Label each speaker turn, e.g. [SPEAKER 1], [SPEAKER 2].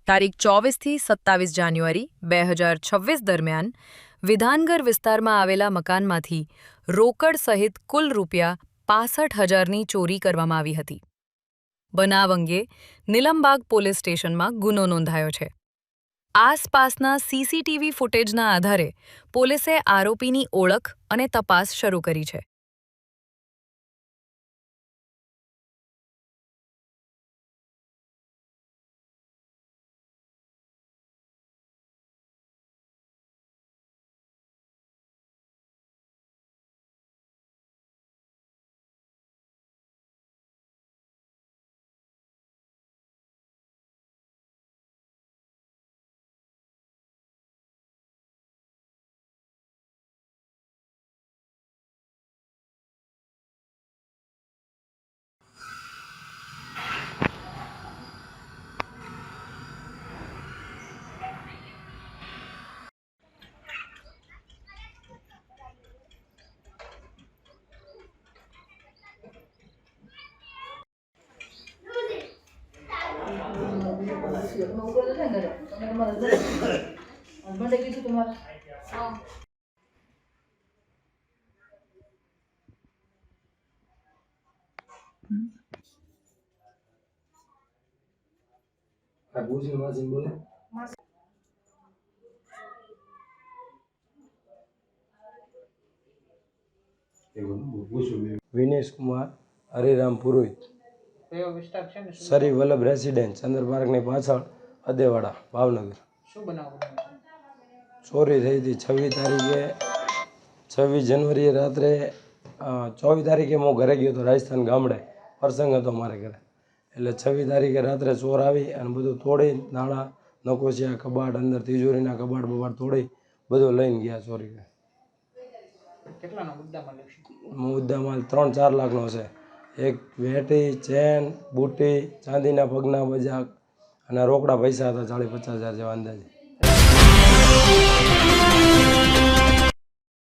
[SPEAKER 1] તારીખ 24થી 27 જાન્યુઆરી 2026 દરમિયાન વિધાનગર વિસ્તારમાં આવેલા મકાનમાંથી રોકડ સહિત કુલ ₹65,000ની ચોરી કરવામાં આવી હતી. બનાવ અંગે નીલમબાગ પોલીસ સ્ટેશનમાં ગુનો નોંધાયો છે. આસપાસના સીસીટીવી ફૂટેજના આધારે પોલીસે આરોપીની ઓળખ અને તપાસ શરૂ કરી છે.
[SPEAKER 2] વિનેશ કુમાર હરિરામ પુરોહિત, સરી વલ્લભ રેસિડેન્ટ, ચંદ્ર પાર્કની પાછળ, અદેવાડા, ભાવનગર. ચોરી થઈ હતી 26 જાન્યુઆરીએ રાત્રે. 24 તારીખે હું ઘરે ગયો હતો રાજસ્થાન ગામડે, પ્રસંગ હતો મારે ઘરે. એટલે 26 તારીખે રાત્રે ચોર આવી અને બધું તોડી, નાણાં, નકોશિયા, કબાટ, અંદર તિજોરીના કબાટ બબાટ તોડી બધું લઈને ગયા ચોરી. મુદ્દામાલ 3-4 લાખનો છે. એક વેટી, ચેન, બુટી, ચાંદીના પગના બજાક અને રોકડા પૈસા હતા 40-50 હજાર જેવા અંદાજે.